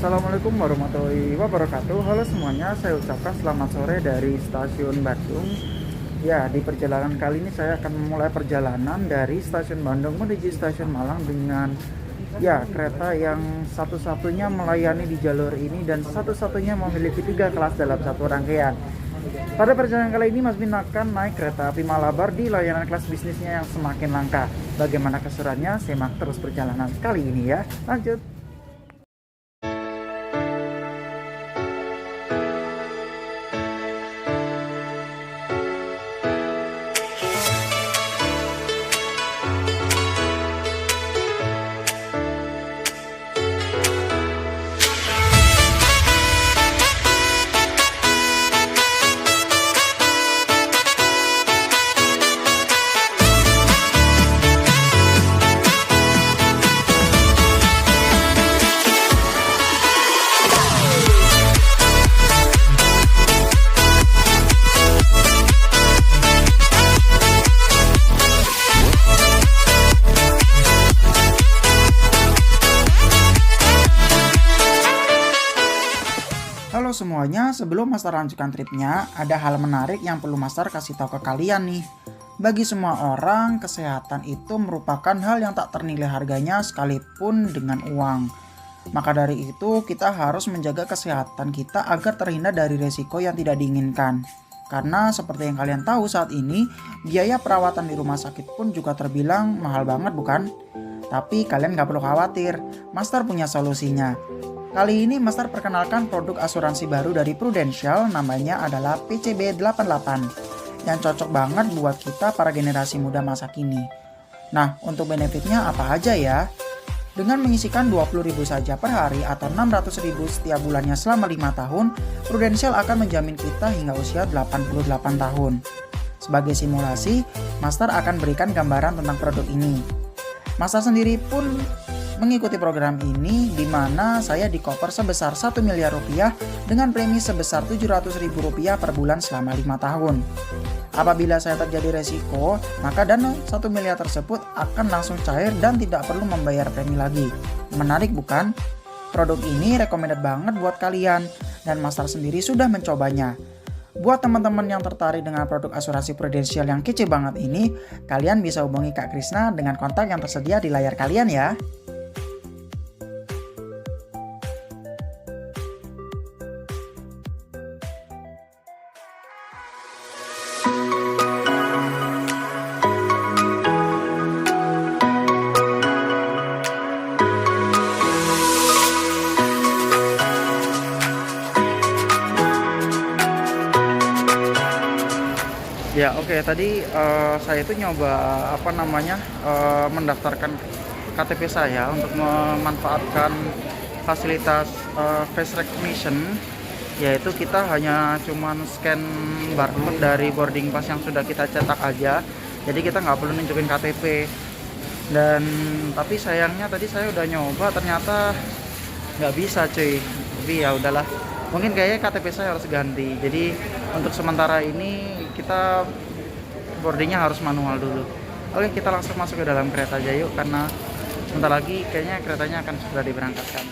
Assalamualaikum warahmatullahi wabarakatuh. Halo semuanya, saya ucapkan selamat sore dari stasiun Bandung. Ya, di perjalanan kali ini saya akan memulai perjalanan dari stasiun Bandung menuju stasiun Malang dengan kereta yang satu-satunya melayani di jalur ini dan satu-satunya memiliki 3 kelas dalam satu rangkaian. Pada perjalanan kali ini Mas Bin akan naik kereta api Malabar di layanan kelas bisnisnya yang semakin langka. Bagaimana keseruannya? Simak terus perjalanan kali ini ya. Lanjut. Halo semuanya, sebelum Master lanjutkan tripnya, ada hal menarik yang perlu Master kasih tahu ke kalian nih. Bagi semua orang, kesehatan itu merupakan hal yang tak ternilai harganya sekalipun dengan uang. Maka dari itu, kita harus menjaga kesehatan kita agar terhindar dari resiko yang tidak diinginkan. Karena seperti yang kalian tahu saat ini, biaya perawatan di rumah sakit pun juga terbilang mahal banget bukan? Tapi kalian gak perlu khawatir, Master punya solusinya. Kali ini Master perkenalkan produk asuransi baru dari Prudential, namanya adalah PCB 88 yang cocok banget buat kita para generasi muda masa kini. Nah, untuk benefitnya apa aja ya? Dengan mengisikan 20.000 saja per hari atau 600.000 setiap bulannya selama 5 tahun, Prudential akan menjamin kita hingga usia 88 tahun. Sebagai simulasi, Master akan berikan gambaran tentang produk ini. Master sendiri pun mengikuti program ini di mana saya dikoper sebesar 1 miliar rupiah dengan premi sebesar 700.000 rupiah per bulan selama 5 tahun. Apabila saya terjadi resiko, maka dana 1 miliar tersebut akan langsung cair dan tidak perlu membayar premi lagi. Menarik bukan? Produk ini recommended banget buat kalian dan Master sendiri sudah mencobanya. Buat teman-teman yang tertarik dengan produk asuransi Prudential yang kece banget ini, kalian bisa hubungi Kak Krisna dengan kontak yang tersedia di layar kalian ya. Ya oke, tadi saya itu nyoba mendaftarkan KTP saya untuk memanfaatkan fasilitas face recognition, yaitu kita hanya cuman scan barcode dari boarding pass yang sudah kita cetak aja, jadi kita nggak perlu nunjukin KTP. Dan tapi sayangnya tadi saya udah nyoba ternyata nggak bisa cuy. Tapi ya udahlah, mungkin kayaknya KTP saya harus ganti. Jadi untuk sementara ini kita boardingnya harus manual dulu. Oke, kita langsung masuk ke dalam kereta aja yuk, karena sebentar lagi kayaknya keretanya akan sudah diberangkatkan.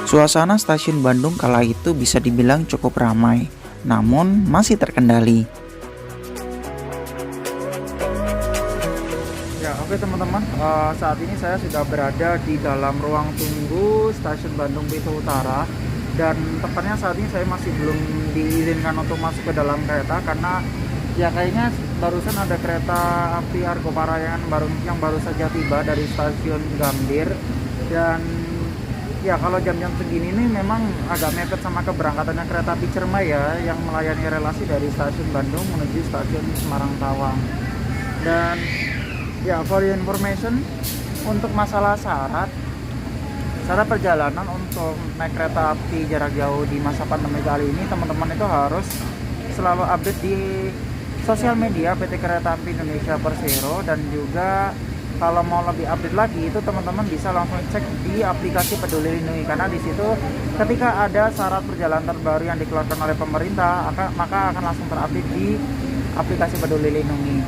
Suasana stasiun Bandung kala itu bisa dibilang cukup ramai, namun masih terkendali. Ya oke teman-teman, saat ini saya sudah berada di dalam ruang tunggu stasiun Bandung Pintu Utara. Dan tepatnya saat ini saya masih belum diizinkan untuk masuk ke dalam kereta karena ya kayaknya barusan ada kereta api Argo Parayangan yang baru saja tiba dari stasiun Gambir. Dan ya kalau jam-jam segini ini memang agak mepet sama keberangkatannya kereta api Cermai ya, yang melayani relasi dari stasiun Bandung menuju stasiun Semarang Tawang. Dan ya for your information, untuk masalah syarat perjalanan untuk naik kereta api jarak jauh di masa pandemi kali ini, teman-teman itu harus selalu update di sosial media PT Kereta Api Indonesia Persero. Dan juga kalau mau lebih update lagi itu teman-teman bisa langsung cek di aplikasi Peduli Lindungi, karena di situ ketika ada syarat perjalanan terbaru yang dikeluarkan oleh pemerintah maka akan langsung terupdate di aplikasi Peduli Lindungi.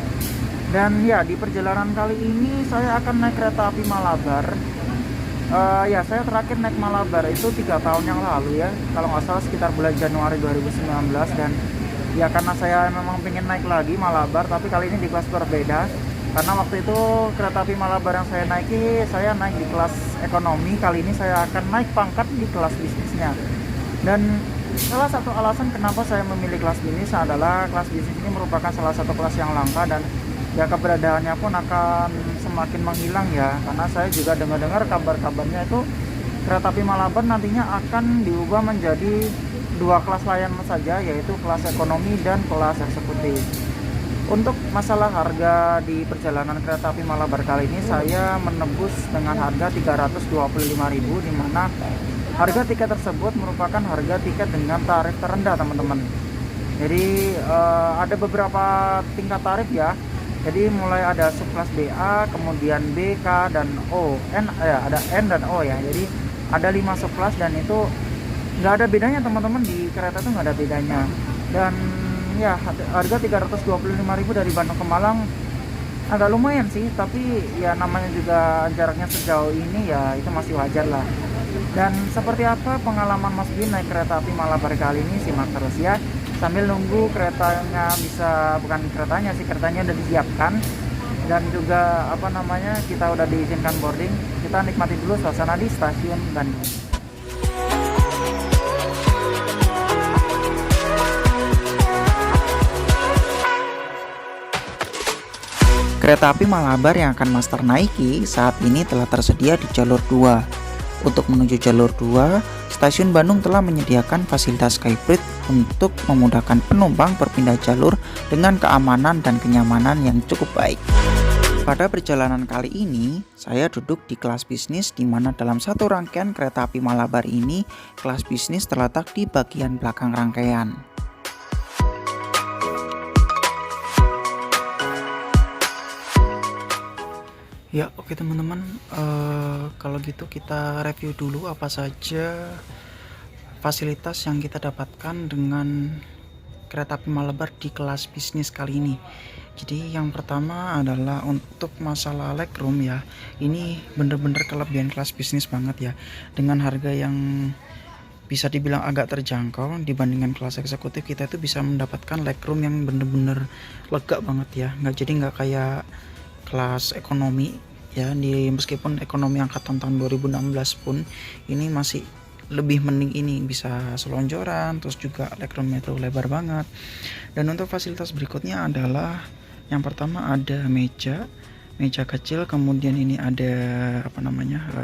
Dan ya di perjalanan kali ini saya akan naik kereta api Malabar Ya, saya terakhir naik Malabar itu 3 tahun yang lalu ya, kalau nggak salah sekitar bulan Januari 2019. Dan ya karena saya memang pengen naik lagi Malabar, tapi kali ini di kelas berbeda. Karena waktu itu kereta api Malabar yang saya naiki, saya naik di kelas ekonomi. Kali ini saya akan naik pangkat di kelas bisnisnya. Dan salah satu alasan kenapa saya memilih kelas bisnis adalah kelas bisnis ini merupakan salah satu kelas yang langka, dan ya keberadaannya pun akan semakin menghilang ya, karena saya juga dengar-dengar kabar-kabarnya itu kereta api Malabar nantinya akan diubah menjadi 2 kelas layanan saja, yaitu kelas ekonomi dan kelas eksekutif. Untuk masalah harga di perjalanan kereta api Malabar kali ini, saya menebus dengan harga 325.000, di mana harga tiket tersebut merupakan harga tiket dengan tarif terendah teman-teman. Jadi ada beberapa tingkat tarif ya. Jadi mulai ada subkelas BA, kemudian B, K, dan O, N ya, ada N dan O ya. Jadi ada 5 subkelas, dan itu nggak ada bedanya teman-teman, di kereta itu nggak ada bedanya. Dan ya harga 325.000 dari Bandung ke Malang agak lumayan sih, tapi ya namanya juga jaraknya sejauh ini ya itu masih wajar lah. Dan seperti apa pengalaman Mas Bin naik kereta api Malabar kali ini, simak terus ya, sambil nunggu keretanya bukan keretanya sih, keretanya udah disiapkan, dan juga kita udah diizinkan boarding. Kita nikmati dulu suasana di stasiun Bandung. Kereta api Malabar yang akan Master naiki saat ini telah tersedia di jalur 2. Untuk menuju jalur 2, stasiun Bandung telah menyediakan fasilitas Skybridge untuk memudahkan penumpang berpindah jalur dengan keamanan dan kenyamanan yang cukup baik. Pada perjalanan kali ini, saya duduk di kelas bisnis, di mana dalam satu rangkaian kereta api Malabar ini, kelas bisnis terletak di bagian belakang rangkaian. Ya, oke teman-teman, kalau gitu kita review dulu apa saja fasilitas yang kita dapatkan dengan kereta api Malabar di kelas bisnis kali ini. Jadi yang pertama adalah untuk masalah legroom ya. Ini bener-bener kelebihan kelas bisnis banget ya. Dengan harga yang bisa dibilang agak terjangkau dibandingkan kelas eksekutif, kita itu bisa mendapatkan legroom yang bener-bener lega banget ya. Nggak kayak kelas ekonomi ya, meskipun ekonomi angkatan tahun 2016 pun ini masih lebih mending, ini bisa selonjoran, terus juga legroomnya itu lebar banget. Dan untuk fasilitas berikutnya adalah yang pertama ada meja kecil, kemudian ini ada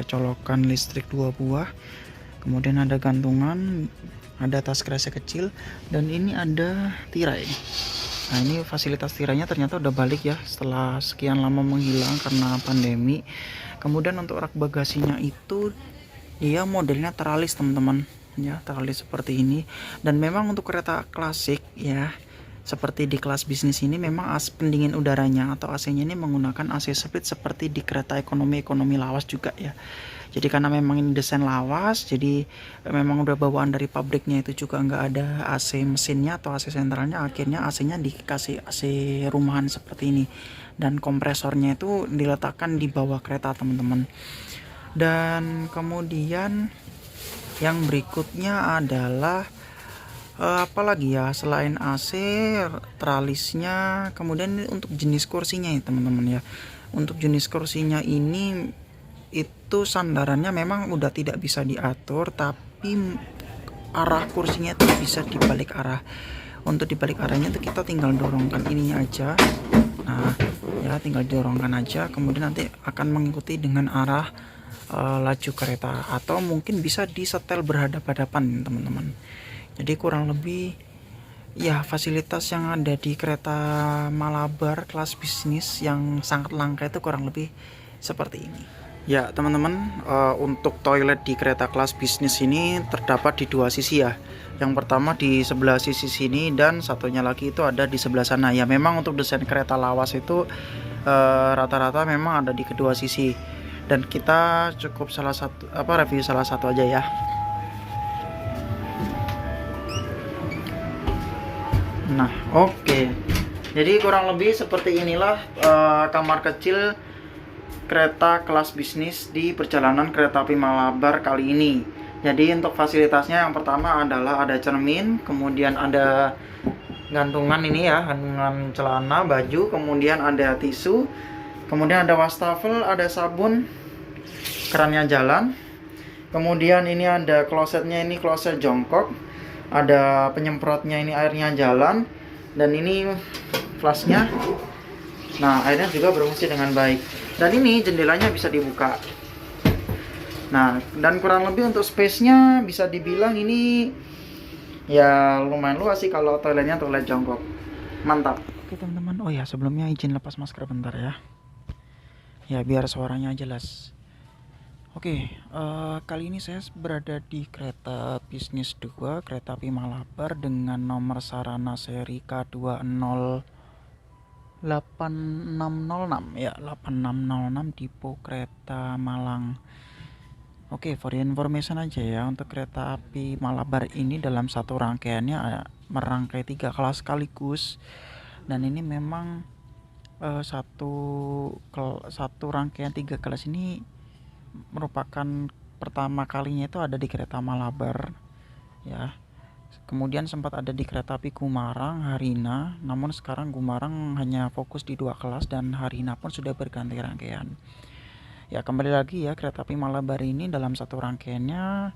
colokan listrik 2 buah, kemudian ada gantungan, ada tas kresek kecil, dan ini ada tirai. Nah, ini fasilitas tirainya ternyata udah balik ya setelah sekian lama menghilang karena pandemi. Kemudian untuk rak bagasinya itu dia modelnya teralis teman-teman ya, teralis seperti ini. Dan memang untuk kereta klasik ya, seperti di kelas bisnis ini, memang pendingin udaranya atau AC-nya ini menggunakan AC split seperti di kereta ekonomi lawas juga ya. Jadi karena memang ini desain lawas, jadi memang udah bawaan dari pabriknya itu juga nggak ada AC mesinnya atau AC sentralnya, akhirnya AC-nya dikasih AC rumahan seperti ini, dan kompresornya itu diletakkan di bawah kereta teman-teman. Dan kemudian yang berikutnya adalah apalagi ya selain AC, tralisnya, kemudian untuk jenis kursinya ya teman-teman ya. Untuk jenis kursinya ini itu sandarannya memang udah tidak bisa diatur, tapi arah kursinya itu bisa dibalik arah. Untuk dibalik arahnya itu kita tinggal dorongkan ininya aja. Nah ya, tinggal dorongkan aja, kemudian nanti akan mengikuti dengan arah laju kereta, atau mungkin bisa disetel berhadapan-hadapan teman-teman. Jadi kurang lebih ya fasilitas yang ada di kereta Malabar kelas bisnis yang sangat langka itu kurang lebih seperti ini. Ya teman-teman, untuk toilet di kereta kelas bisnis ini terdapat di 2 sisi ya. Yang pertama di sebelah sisi sini, dan satunya lagi itu ada di sebelah sana. Ya memang untuk desain kereta lawas itu rata-rata memang ada di kedua sisi. Dan kita cukup review salah satu aja ya. Nah oke. Jadi kurang lebih seperti inilah kamar kecil kereta kelas bisnis di perjalanan kereta api Malabar kali ini. Jadi untuk fasilitasnya yang pertama adalah ada cermin, kemudian ada gantungan ini ya, gantungan celana, baju, kemudian ada tisu, kemudian ada wastafel, ada sabun, kerannya jalan. Kemudian ini ada klosetnya, ini kloset jongkok, ada penyemprotnya, ini airnya jalan, dan ini flashnya. Nah, airnya juga berfungsi dengan baik. Dan ini jendelanya bisa dibuka. Nah, dan kurang lebih untuk space-nya bisa dibilang ini ya lumayan luas sih kalau toiletnya toilet jongkok. Mantap. Oke teman-teman, oh ya sebelumnya izin lepas masker bentar ya. Ya biar suaranya jelas. Oke, kali ini saya berada di kereta bisnis 2, kereta api Malabar dengan nomor sarana seri K20806 ya, 8606 tipe kereta Malang. Oke, for information aja ya, untuk kereta api Malabar ini dalam satu rangkaiannya merangkai 3 kelas sekaligus, dan ini memang satu rangkaian 3 kelas ini merupakan pertama kalinya itu ada di kereta Malabar ya. Kemudian sempat ada di kereta api Gumarang, Harina, namun sekarang Gumarang hanya fokus di 2 kelas dan Harina pun sudah berganti rangkaian. Ya kembali lagi ya, kereta api Malabar ini dalam satu rangkaiannya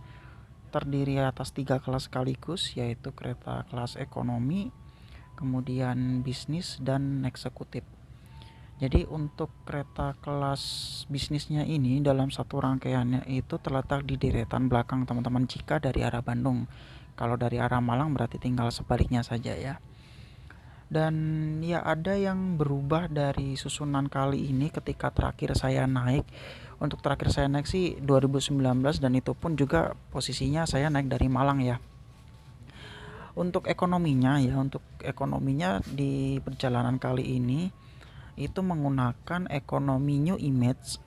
terdiri atas 3 kelas sekaligus, yaitu kereta kelas ekonomi, kemudian bisnis, dan eksekutif. Jadi untuk kereta kelas bisnisnya ini dalam satu rangkaiannya itu terletak di deretan belakang teman-teman jika dari arah Bandung. Kalau dari arah Malang berarti tinggal sebaliknya saja ya. Dan ya ada yang berubah dari susunan kali ini ketika terakhir saya naik. Untuk terakhir saya naik sih 2019, dan itu pun juga posisinya saya naik dari Malang ya. Untuk ekonominya di perjalanan kali ini itu menggunakan ekonomi New Image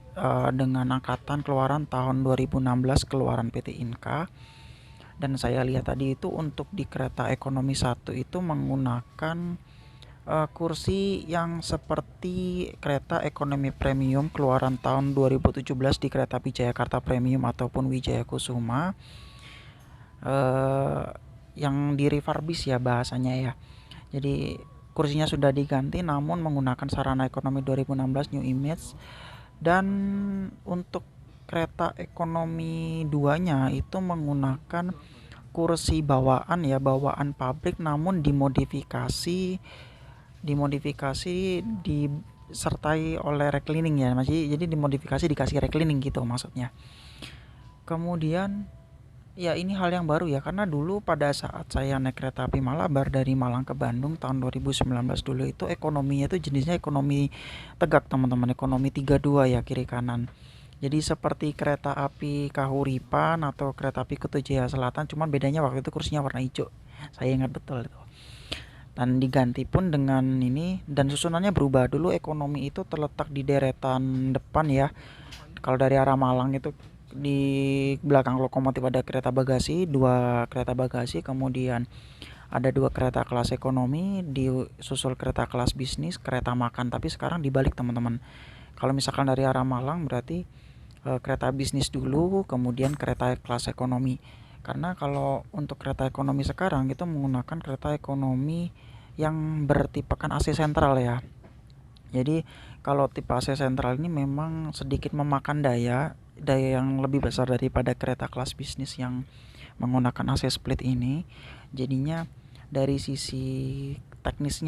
dengan angkatan keluaran tahun 2016 keluaran PT Inka. Dan saya lihat tadi itu untuk di kereta ekonomi 1 itu menggunakan kursi yang seperti kereta ekonomi premium keluaran tahun 2017 di kereta api Jayakarta Premium ataupun Wijaya Kusuma, yang di refurbish ya bahasanya ya. Jadi kursinya sudah diganti namun menggunakan sarana ekonomi 2016 New Image. Dan untuk kereta ekonomi 2-nya itu menggunakan kursi bawaan ya, bawaan pabrik namun dimodifikasi disertai oleh reclining ya, jadi dimodifikasi dikasih reclining gitu maksudnya. Kemudian ya ini hal yang baru ya, karena dulu pada saat saya naik kereta api Malabar dari Malang ke Bandung tahun 2019 dulu itu ekonominya itu jenisnya ekonomi tegak teman-teman, ekonomi 32 ya, kiri kanan. Jadi seperti kereta api Kahuripan atau kereta api Kuto Jaya Selatan, cuman bedanya waktu itu kursinya warna hijau. Saya ingat betul itu. Dan diganti pun dengan ini, dan susunannya berubah. Dulu ekonomi itu terletak di deretan depan ya. Kalau dari arah Malang itu di belakang lokomotif ada kereta bagasi, 2 kereta bagasi, kemudian ada 2 kereta kelas ekonomi, disusul kereta kelas bisnis, kereta makan. Tapi sekarang dibalik teman-teman. Kalau misalkan dari arah Malang berarti kereta bisnis dulu, kemudian kereta kelas ekonomi. Karena kalau untuk kereta ekonomi sekarang itu menggunakan kereta ekonomi yang bertipekan AC sentral ya. Jadi kalau tipe AC sentral ini memang sedikit memakan daya yang lebih besar daripada kereta kelas bisnis yang menggunakan AC split ini. Jadinya dari sisi teknis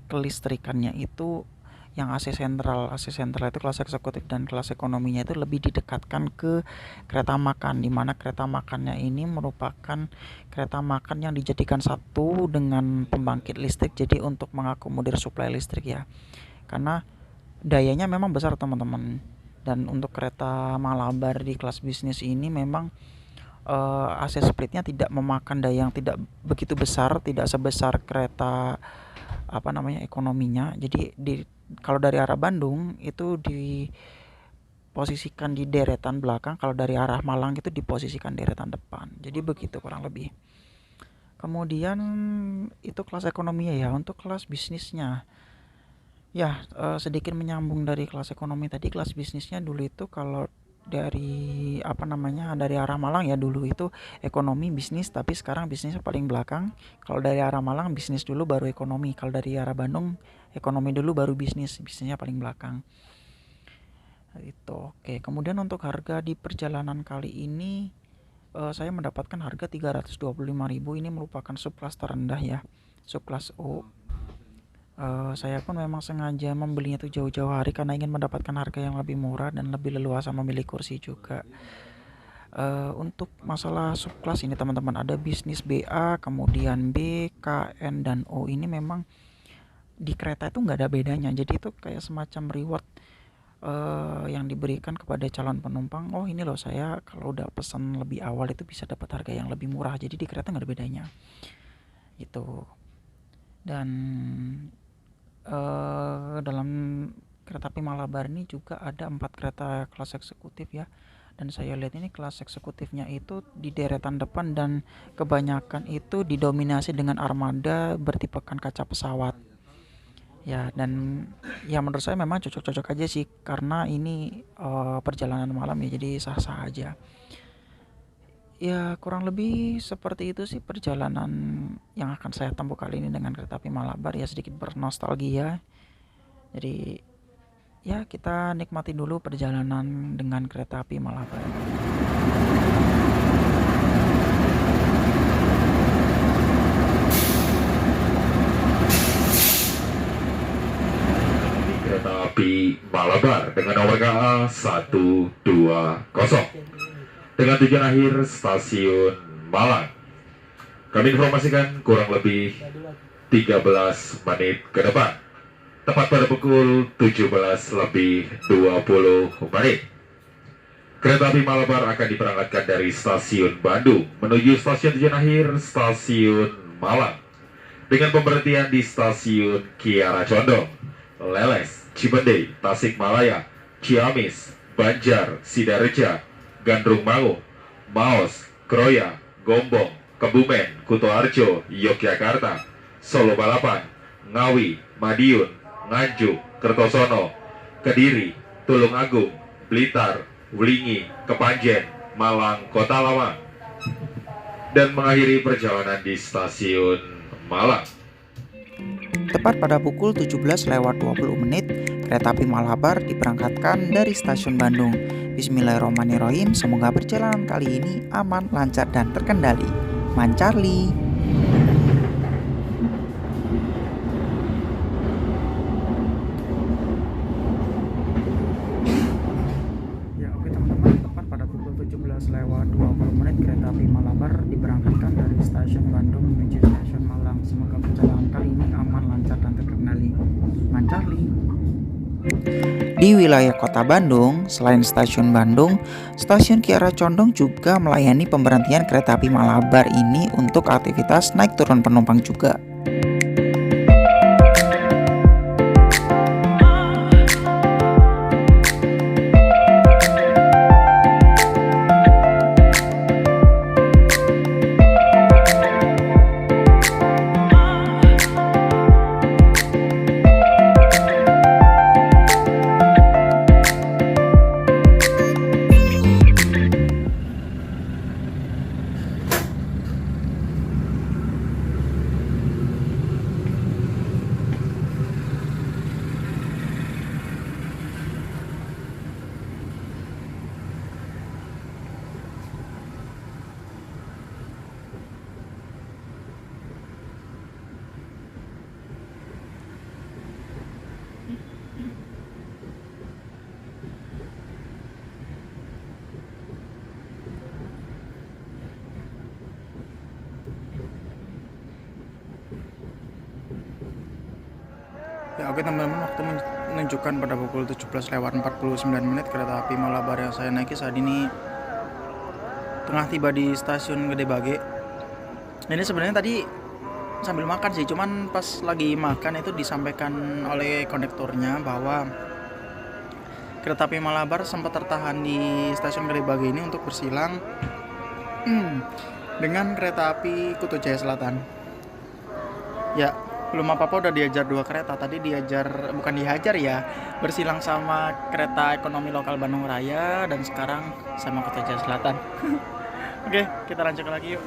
kelistrikannya itu yang AC sentral itu kelas eksekutif dan kelas ekonominya itu lebih didekatkan ke kereta makan, di mana kereta makannya ini merupakan kereta makan yang dijadikan satu dengan pembangkit listrik, jadi untuk mengakomodir suplai listrik ya, karena dayanya memang besar teman-teman. Dan untuk kereta Malabar di kelas bisnis ini memang AC splitnya tidak memakan daya yang tidak begitu besar, tidak sebesar kereta ekonominya. Jadi kalau dari arah Bandung itu diposisikan di deretan belakang, kalau dari arah Malang itu diposisikan deretan depan. Jadi begitu kurang lebih. Kemudian itu kelas ekonominya ya. Untuk kelas bisnisnya Ya, sedikit menyambung dari kelas ekonomi tadi, kelas bisnisnya dulu itu kalau dari apa namanya, dari arah Malang ya dulu itu ekonomi, bisnis, tapi sekarang bisnisnya paling belakang. Kalau dari arah Malang bisnis dulu baru ekonomi. Kalau dari arah Bandung ekonomi dulu baru bisnis, bisnisnya paling belakang. Itu. Oke, kemudian untuk harga di perjalanan kali ini saya mendapatkan harga 325.000. Ini merupakan subkelas terendah ya. Subkelas U. Saya pun memang sengaja membelinya tuh jauh-jauh hari karena ingin mendapatkan harga yang lebih murah dan lebih leluasa memilih kursi juga. Untuk masalah subkelas ini teman-teman ada bisnis BA, kemudian B, K, N, dan O. Ini memang di kereta itu nggak ada bedanya. Jadi itu kayak semacam reward yang diberikan kepada calon penumpang. Oh ini loh, saya kalau udah pesan lebih awal itu bisa dapat harga yang lebih murah. Jadi di kereta nggak ada bedanya. Itu. Dan dalam kereta api Malabar ini juga ada 4 kereta kelas eksekutif ya. Dan saya lihat ini kelas eksekutifnya itu di deretan depan dan kebanyakan itu didominasi dengan armada bertipekan kaca pesawat. Ya, dan ya menurut saya memang cocok-cocok aja sih karena ini perjalanan malam ya, jadi sah-sah aja. Ya, kurang lebih seperti itu sih perjalanan yang akan saya tempuh kali ini dengan kereta api Malabar, ya sedikit bernostalgia. Jadi ya kita nikmati dulu perjalanan dengan kereta api Malabar. Kereta api Malabar dengan nomor KA 120 dengan tujuan akhir stasiun Malang. Kami informasikan kurang lebih 13 menit ke depan, tepat pada pukul 17:20. Kereta api Malabar akan diberangkatkan dari stasiun Bandung menuju stasiun tujuan akhir stasiun Malang dengan pemberhentian di stasiun Kiara Condong, Leles, Cipendei, Tasikmalaya, Ciamis, Banjar, Sidareja, Gandrung Mangu, Maos, Kroya, Gombong, Kebumen, Kutoarjo, Yogyakarta, Solo Balapan, Ngawi, Madiun, Nganjuk, Kertosono, Kediri, Tulungagung, Blitar, Wlingi, Kepanjen, Malang, Kota Lama, dan mengakhiri perjalanan di stasiun Malang. Tepat pada pukul 17:20, kereta api Malabar diberangkatkan dari stasiun Bandung. Bismillahirrahmanirrahim, semoga perjalanan kali ini aman, lancar, dan terkendali. Mancarli. Ya oke teman-teman, tepat pada pukul 17:20 kereta api Malabar diberangkatkan dari stasiun Bandung menuju stasiun Malang. Semoga perjalanan kali ini aman, lancar, dan terkendali. Mancarli. Di wilayah kota Bandung, selain stasiun Bandung, stasiun Kiara Condong juga melayani pemberhentian kereta api Malabar ini untuk aktivitas naik turun penumpang juga. Ya oke teman-teman, waktu menunjukkan pada pukul 17:49 kereta api Malabar yang saya naiki saat ini tengah tiba di stasiun Gede Bage. Ini sebenarnya tadi sambil makan sih, cuman pas lagi makan itu disampaikan oleh kondektornya bahwa kereta api Malabar sempat tertahan di stasiun Gede Bage ini untuk bersilang dengan kereta api Kuto Jaya Selatan. Ya, Belum apa-apa udah diajar 2 kereta. Tadi diajar, bukan dihajar ya, bersilang sama kereta ekonomi lokal Bandung Raya, dan sekarang sama Kota Jakarta Selatan. Oke, kita lanjut lagi yuk.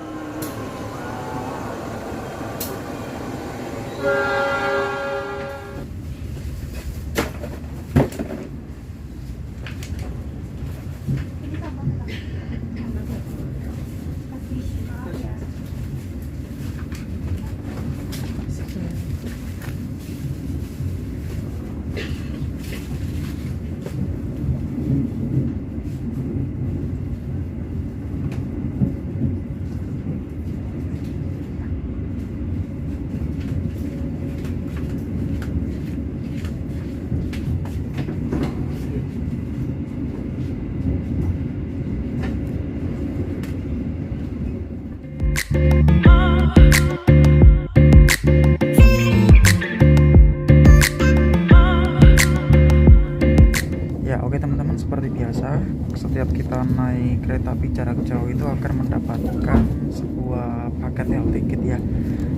Ya, oke teman-teman, seperti biasa, setiap kita naik kereta api jarak jauh itu akan mendapatkan sebuah paket L ticket ya.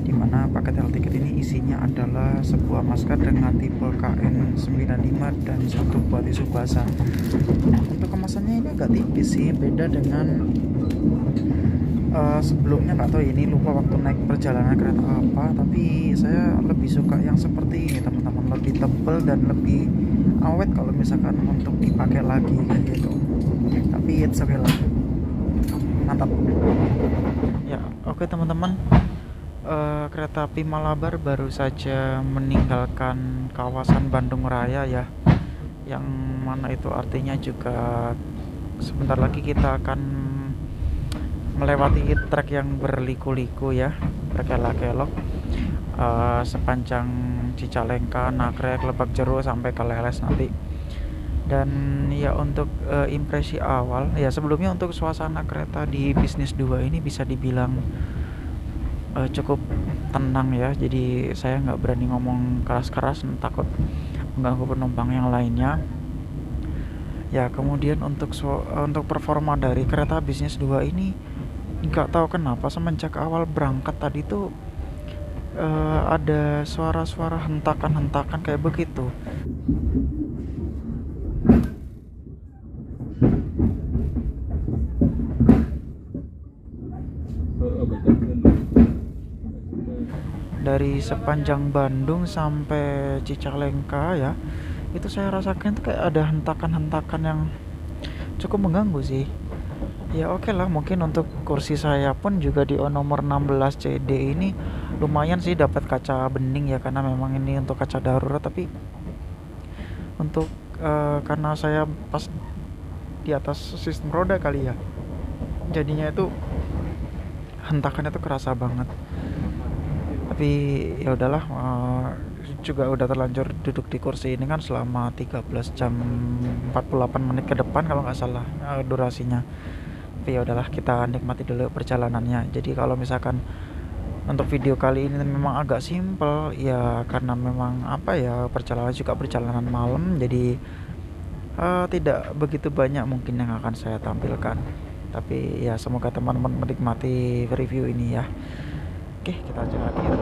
Dimana paket L ticket ini isinya adalah sebuah masker dengan tipe KN95 dan satu buah tisu basah. Untuk kemasannya ini agak tipis sih, beda dengan sebelumnya. Nggak tahu ini, lupa waktu naik perjalanan kereta apa, tapi saya lebih suka yang seperti ini teman-teman, lebih tebal dan lebih awet kalau misalkan untuk dipakai lagi kayak gitu. Tapi it's okay lah, mantap ya. Oke teman-teman, kereta api Malabar baru saja meninggalkan kawasan Bandung Raya ya, yang mana itu artinya juga sebentar lagi kita akan melewati trek yang berliku-liku ya, berkelok-kelok sepanjang Cicalengka, Nagrek, Lebak Jero sampai ke Leles nanti. Dan ya untuk impresi awal ya, sebelumnya untuk suasana kereta di bisnis 2 ini bisa dibilang cukup tenang ya. Jadi saya nggak berani ngomong keras-keras, takut mengganggu penumpang yang lainnya. Ya kemudian untuk performa dari kereta bisnis 2 ini, nggak tahu kenapa semenjak awal berangkat tadi tuh ada suara-suara hentakan-hentakan kayak begitu. Dari sepanjang Bandung sampai Cicalengka ya, itu saya rasakan tuh kayak ada hentakan-hentakan yang cukup mengganggu sih. Ya oke lah, mungkin untuk kursi saya pun juga di nomor 16 CD ini lumayan sih dapat kaca bening ya, karena memang ini untuk kaca darurat. Tapi untuk karena saya pas di atas sistem roda kali ya, jadinya itu hentakannya tuh kerasa banget. Tapi ya udahlah, juga udah terlanjur duduk di kursi ini kan selama 13 jam 48 menit ke depan kalau nggak salah durasinya. Tapi ya udahlah, kita nikmati dulu perjalanannya. Jadi kalau misalkan untuk video kali ini memang agak simpel ya, karena memang apa ya, perjalanan juga perjalanan malam, jadi tidak begitu banyak mungkin yang akan saya tampilkan. Tapi ya semoga teman-teman menikmati review ini ya. Oke, kita lanjut lagi ya.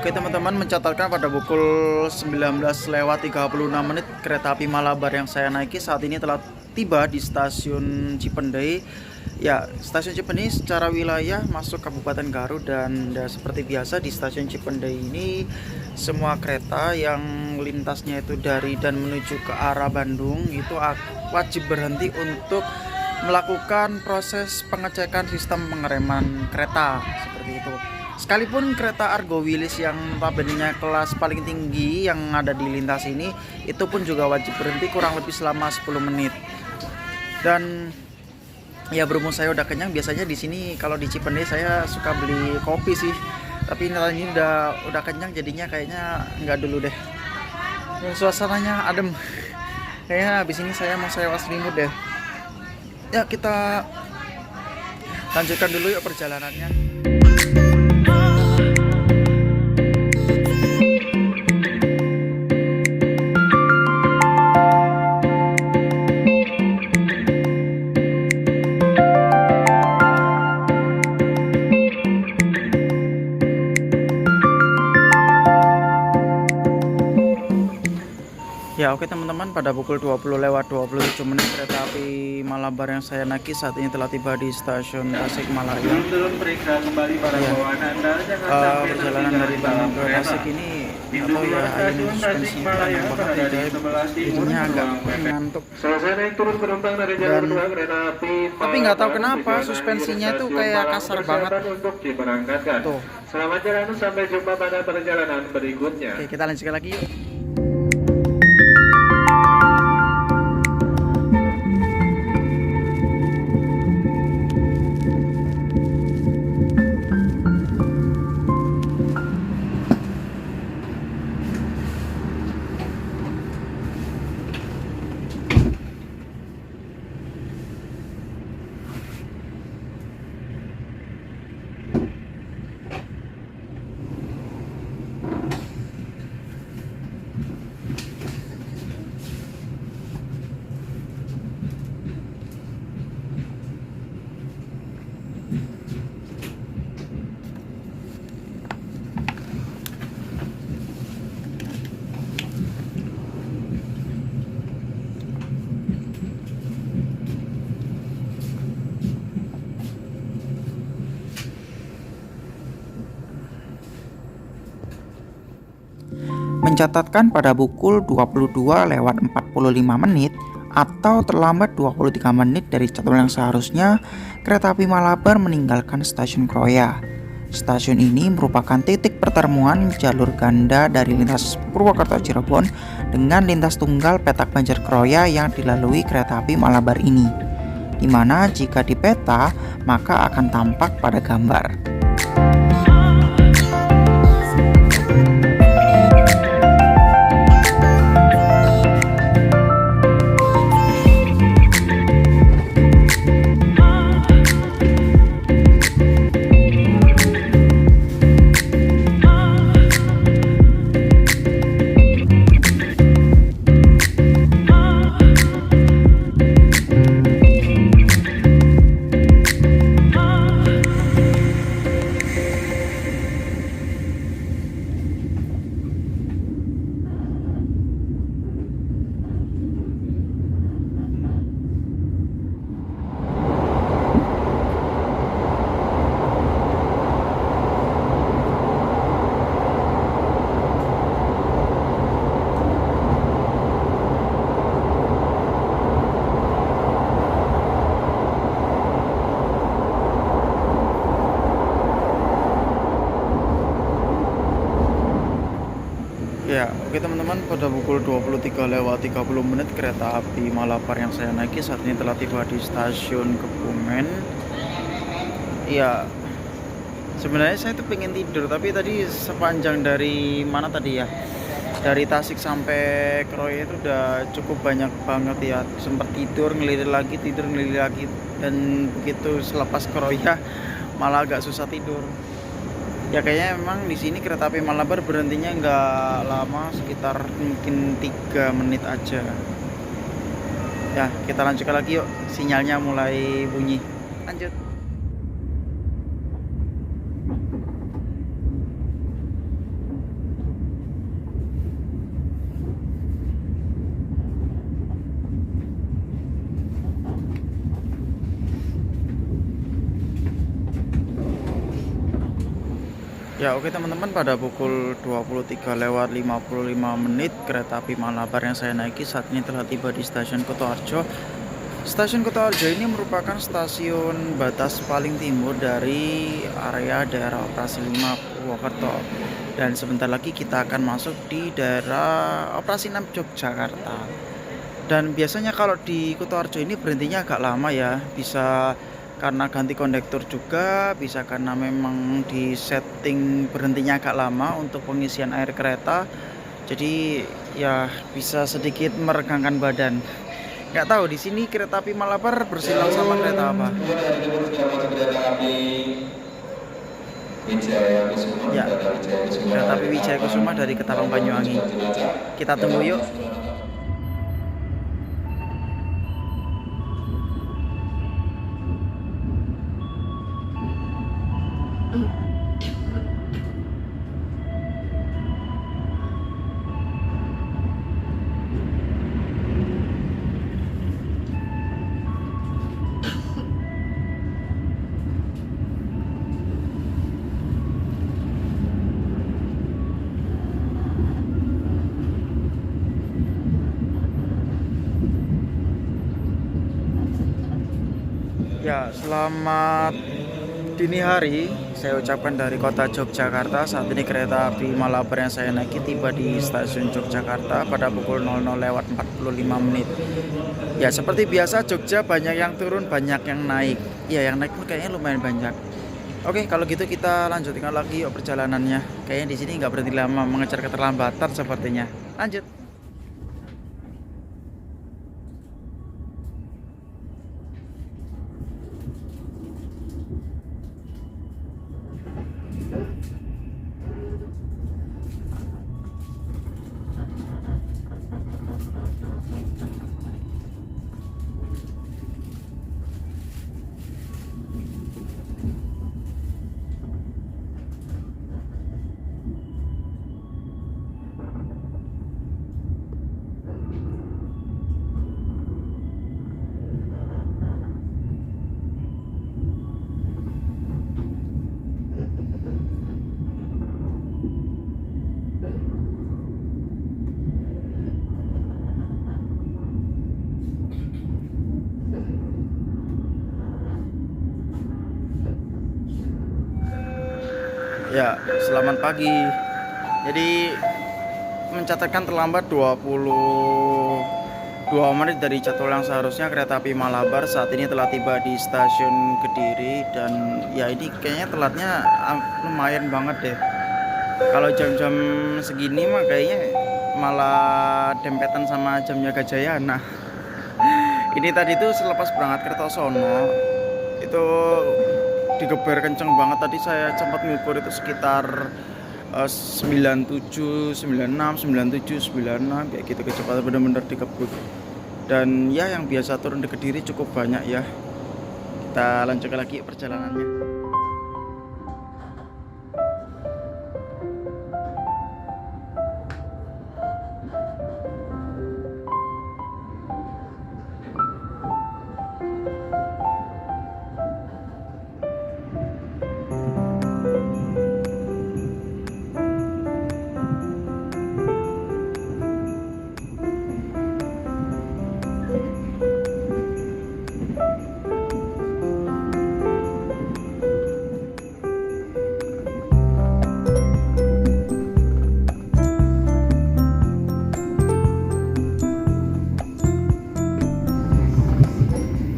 Oke teman-teman, mencatatkan pada pukul 19:36 kereta api Malabar yang saya naiki saat ini telah tiba di stasiun Cipendei. Ya, stasiun Cipendei secara wilayah masuk Kabupaten Garut, dan seperti biasa di stasiun Cipendei ini semua kereta yang lintasnya itu dari dan menuju ke arah Bandung itu wajib berhenti untuk melakukan proses pengecekan sistem pengereman kereta seperti itu. Sekalipun kereta Argo Wilis yang notabene kelas paling tinggi yang ada di lintas ini, itu pun juga wajib berhenti kurang lebih selama 10 menit. Dan ya berhubung saya udah kenyang, biasanya di sini kalau di Cipendei saya suka beli kopi sih. Tapi ini udah kenyang, jadinya kayaknya nggak dulu deh. Suasananya adem. Kayaknya habis ini saya mau sewa selimut deh. Ya kita lanjutkan dulu yuk perjalanannya. Ya oke teman-teman, pada pukul 20:27 kereta api Malabar yang saya naiki saat ini telah tiba di stasiun Tasikmalaya. Perjalanan dari Bandung ke Tasik ini atau ya ayam suspensinya panjang banget, jadinya agak ngantuk. Tapi nggak tahu kenapa suspensinya itu kayak kasar banget. Tuh. Selamat jalan, sampai jumpa pada perjalanan berikutnya. Oke, kita lanjutkan lagi yuk. Mencatatkan pada pukul 22:45 atau terlambat 23 menit dari jadwal yang seharusnya, kereta api Malabar meninggalkan stasiun Kroya. Stasiun ini merupakan titik pertemuan jalur ganda dari lintas Purwokerto Cirebon dengan lintas tunggal Petak Banjar Kroya yang dilalui kereta api Malabar ini, di mana jika di peta maka akan tampak pada gambar. Ya, oke teman-teman, pada pukul 23:30 kereta api Malabar yang saya naiki saat ini telah tiba di stasiun Kebumen. Ya, sebenarnya saya tuh pengen tidur, tapi tadi sepanjang dari mana tadi ya? Dari Tasik sampai Kroya itu udah cukup banyak banget ya. Sempat tidur, ngelilir lagi, dan begitu selepas Kroya malah agak susah tidur. Ya kayaknya memang di sini kereta api Malabar berhentinya nggak lama, sekitar mungkin 3 menit aja. Ya kita lanjutkan lagi yuk, sinyalnya mulai bunyi. Lanjut. Ya oke teman-teman, pada pukul 23:55 kereta api Malabar yang saya naiki saat ini telah tiba di stasiun Kutoarjo. Stasiun Kutoarjo ini merupakan stasiun batas paling timur dari area daerah operasi 5 Purwokerto. Dan sebentar lagi kita akan masuk di daerah operasi 6 Yogyakarta. Dan biasanya kalau di Kutoarjo ini berhentinya agak lama ya, bisa karena ganti kondektur juga, bisa karena memang di setting berhentinya agak lama untuk pengisian air kereta. Jadi ya bisa sedikit meregangkan badan. Nggak tahu di sini kereta api Malabar bersilang sama kereta apa. Ya, kereta api Wijaya Kusuma dari Ketapang Banyuwangi. Kita tunggu yuk. Ya, selamat dini hari. Saya ucapkan dari kota Yogyakarta. Saat ini kereta api Malabar yang saya naiki tiba di stasiun Yogyakarta pada pukul 00:45. Ya, seperti biasa Jogja banyak yang turun, banyak yang naik. Ya, yang naik pun kayaknya lumayan banyak. Oke, kalau gitu kita lanjutkan lagi yuk perjalanannya. Kayaknya di sini nggak berhenti lama, mengejar keterlambatan sepertinya. Lanjut. Ya, selamat pagi. Jadi mencatatkan terlambat 22 menit dari jadwal yang seharusnya. Kereta api Malabar saat ini telah tiba di stasiun Kediri. Dan ya ini kayaknya telatnya lumayan banget deh. Kalau jam-jam segini mah kayaknya malah dempetan sama jamnya Gajaya. Nah, ini tadi tuh selepas berangkat Kertosono itu digeber kenceng banget. Tadi saya sempat ngukur itu sekitar 97, 96, 97, 96 kayak gitu, kecepatan benar-benar dikebut. Dan ya yang biasa turun di Kediri cukup banyak ya. Kita lanjutkan lagi perjalanannya.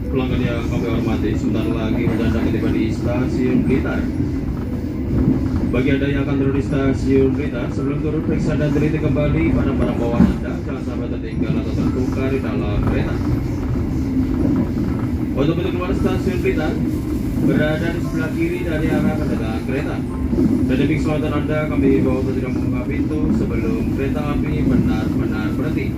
Pelanggan yang kami hormati, sebentar lagi Anda tiba di stasiun Blitar. Bagi Anda yang akan turun di stasiun Blitar, sebelum turun periksa dan teliti kembali barang-barang bawaan Anda, jangan sampai tertinggal atau tertukar di dalam kereta. Untuk pintu keluar stasiun Blitar berada di sebelah kiri dari arah kedatangan kereta. Dan demi keselamatan Anda, kami himbau untuk tidak membuka pintu sebelum kereta api benar-benar berhenti.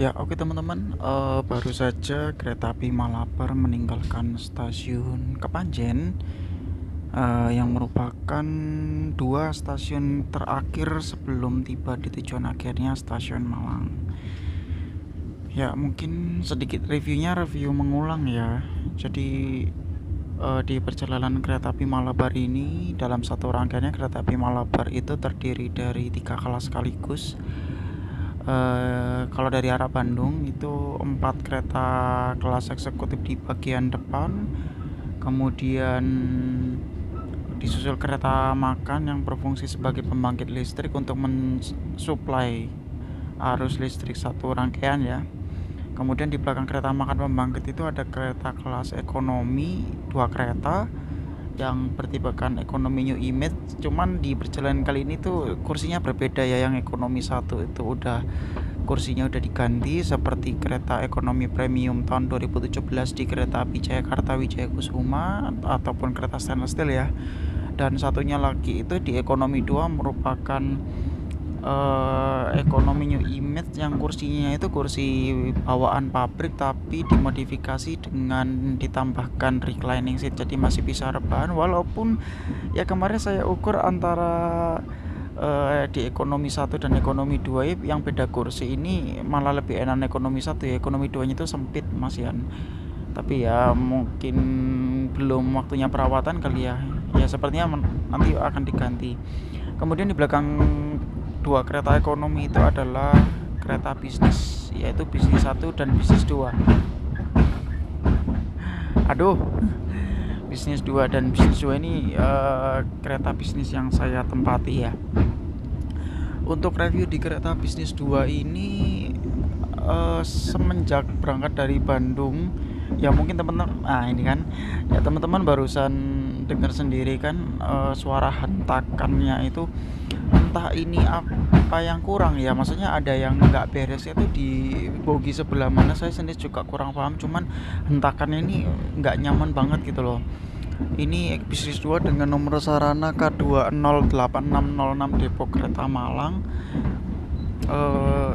Ya, oke teman-teman, baru saja kereta api Malabar meninggalkan stasiun Kepanjen, yang merupakan dua stasiun terakhir sebelum tiba di tujuan akhirnya stasiun Malang. Ya, mungkin sedikit review mengulang ya. Jadi di perjalanan kereta api Malabar ini, dalam satu rangkaiannya kereta api Malabar itu terdiri dari 3 kelas sekaligus. Kalau dari arah Bandung itu 4 kereta kelas eksekutif di bagian depan, kemudian disusul kereta makan yang berfungsi sebagai pembangkit listrik untuk mensuplai arus listrik satu rangkaian ya. Kemudian di belakang kereta makan pembangkit itu ada kereta kelas ekonomi, 2 kereta yang bertipakan ekonomi New Image. Cuman di perjalanan kali ini tuh kursinya berbeda ya. Yang ekonomi 1 itu kursinya udah diganti seperti kereta ekonomi premium tahun 2017 di kereta api Jakarta Wijaya Kusuma ataupun kereta stainless steel ya. Dan satunya lagi itu di ekonomi 2 merupakan ekonomi New Image yang kursinya itu kursi bawaan pabrik tapi dimodifikasi dengan ditambahkan reclining seat, jadi masih bisa rebahan. Walaupun ya kemarin saya ukur antara di ekonomi 1 dan ekonomi 2 yang beda kursi ini malah lebih enak ekonomi 1 ya. Ekonomi 2 nya itu sempit masihan, tapi ya mungkin belum waktunya perawatan kali ya. Ya sepertinya nanti akan diganti. Kemudian di belakang 2 kereta ekonomi itu adalah kereta bisnis, yaitu bisnis 1 dan bisnis 2. Bisnis 2 dan bisnis 2 ini kereta bisnis yang saya tempati ya. Untuk review di kereta bisnis 2 ini, semenjak berangkat dari Bandung ya, mungkin teman-teman ini kan ya, teman-teman barusan dengar sendiri kan, suara hentakannya itu entah ini apa yang kurang ya, maksudnya ada yang nggak beres itu di bogi sebelah mana, saya sendiri juga kurang paham. Cuman hentakannya ini nggak nyaman banget gitu loh. Ini bisnis 2 dengan nomor sarana K208606 Depok Kereta Malang.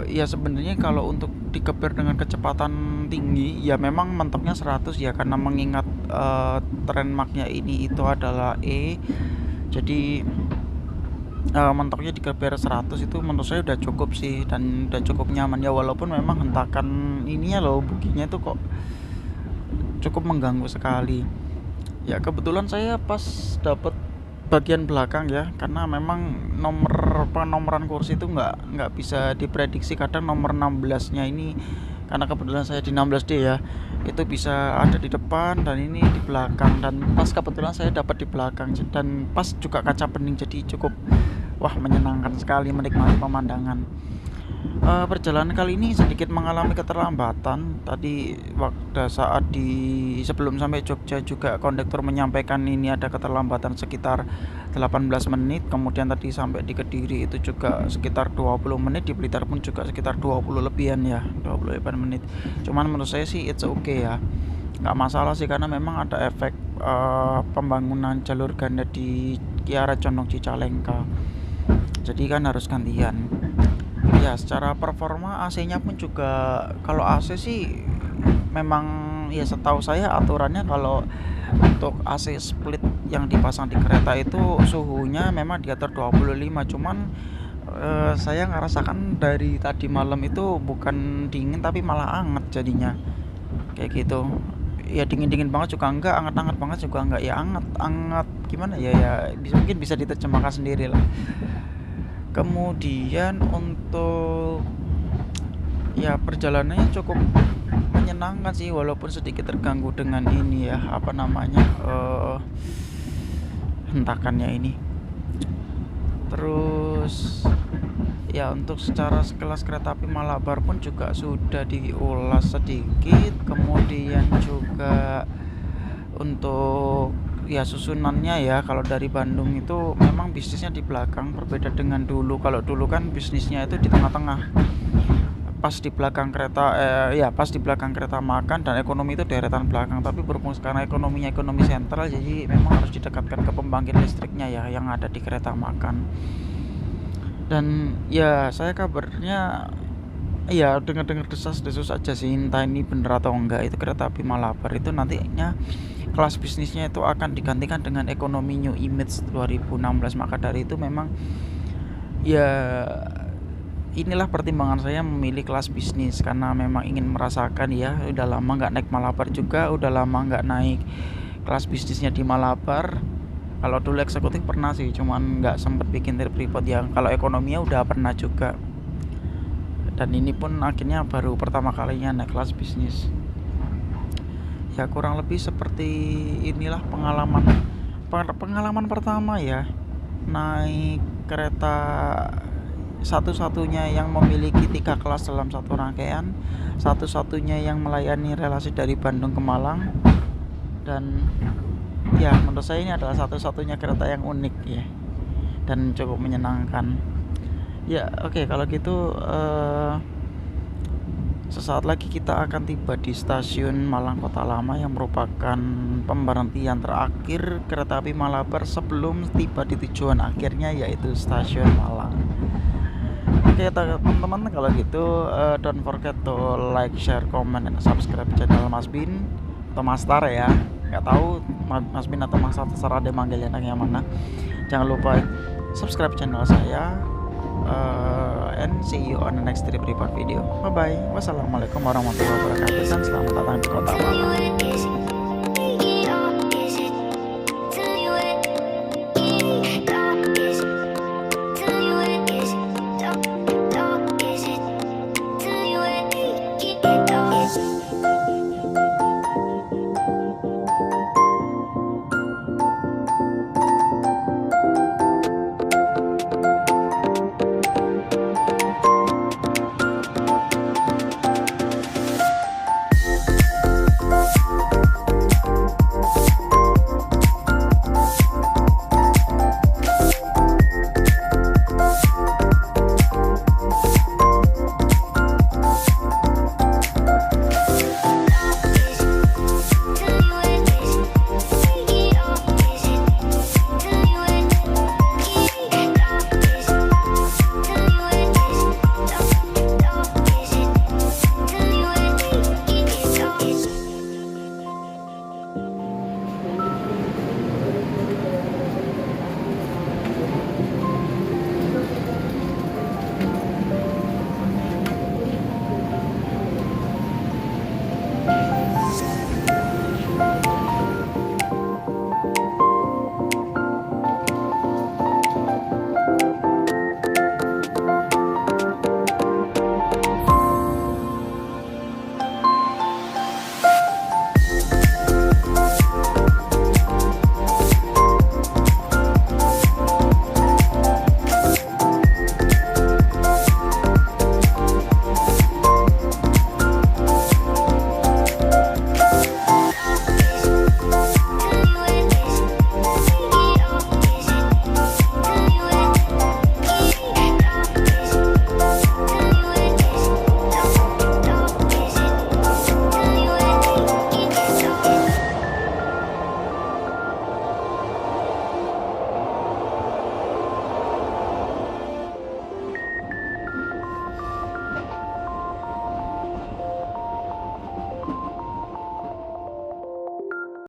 Ya sebenarnya kalau untuk dikeber dengan kecepatan tinggi ya memang mentoknya 100 ya, karena mengingat tren marknya ini itu adalah E. Jadi mentoknya dikeber 100 itu menurut saya udah cukup sih, dan udah cukup nyaman ya. Walaupun memang hentakan ininya loh, buginya itu kok cukup mengganggu sekali. Ya kebetulan saya pas dapet bagian belakang ya, karena memang penomoran kursi itu nggak bisa diprediksi. Kadang nomor 16-nya ini, karena kebetulan saya di 16D ya, itu bisa ada di depan dan ini di belakang, dan pas kebetulan saya dapat di belakang dan pas juga kaca bening, jadi cukup menyenangkan sekali menikmati pemandangan. Perjalanan kali ini sedikit mengalami keterlambatan. Tadi waktu saat sebelum sampai Jogja juga kondektur menyampaikan ini ada keterlambatan sekitar 18 menit. Kemudian tadi sampai di Kediri itu juga sekitar 20 menit. Di Blitar pun juga sekitar 20 lebihan ya, 28 menit. Cuman menurut saya sih it's okay ya, nggak masalah sih, karena memang ada efek pembangunan jalur ganda di Kiara Condong Cicalengka, jadi kan harus gantian. Ya secara performa AC-nya pun juga, kalau AC sih memang ya setahu saya aturannya kalau untuk AC split yang dipasang di kereta itu suhunya memang diatur 25. Cuman saya ngerasakan dari tadi malam itu bukan dingin tapi malah anget jadinya, kayak gitu. Ya dingin banget juga enggak, anget banget juga enggak. Ya anget gimana ya, mungkin bisa diterjemahkan sendiri lah. Kemudian untuk ya perjalanannya cukup menyenangkan sih, walaupun sedikit terganggu dengan ini ya, hentakannya ini. Terus ya untuk secara sekelas kereta api Malabar pun juga sudah diulas sedikit. Kemudian juga untuk ya susunannya ya, kalau dari Bandung itu memang bisnisnya di belakang, berbeda dengan dulu. Kalau dulu kan bisnisnya itu di tengah-tengah, pas di belakang kereta makan dan ekonomi itu deretan belakang. Tapi berhubung karena ekonominya ekonomi sentral, jadi memang harus didekatkan ke pembangkit listriknya ya yang ada di kereta makan. Dan ya saya kabarnya Iya, dengar-dengar desas-desus aja sih, entah ini bener atau enggak, itu kereta api Malabar itu nantinya kelas bisnisnya itu akan digantikan dengan ekonomi New Image 2016. Maka dari itu memang ya inilah pertimbangan saya memilih kelas bisnis, karena memang ingin merasakan ya, udah lama nggak naik Malabar juga, udah lama nggak naik kelas bisnisnya di Malabar. Kalau dulu eksekutif pernah sih, cuman nggak sempet bikin trip report ya. Kalau ekonominya udah pernah juga, dan ini pun akhirnya baru pertama kalinya naik kelas bisnis. Ya kurang lebih seperti inilah pengalaman pertama ya, naik kereta satu-satunya yang memiliki 3 kelas dalam satu rangkaian, satu-satunya yang melayani relasi dari Bandung ke Malang. Dan ya menurut saya ini adalah satu-satunya kereta yang unik ya, dan cukup menyenangkan. Ya oke, kalau gitu sesaat lagi kita akan tiba di stasiun Malang Kota Lama, yang merupakan pemberhentian terakhir kereta api Malabar sebelum tiba di tujuan akhirnya, yaitu stasiun Malang. Oke teman-teman, kalau gitu don't forget to like, share, comment, and subscribe channel Mas Bin atau Mas Tar ya. Nggak tahu Mas Bin atau Mas Tar, terserah deh manggil yang mana. Jangan lupa subscribe channel saya. And see you on the next trip report video. Bye bye. Wassalamualaikum warahmatullahi wabarakatuh, dan selamat datang di Kota Malang.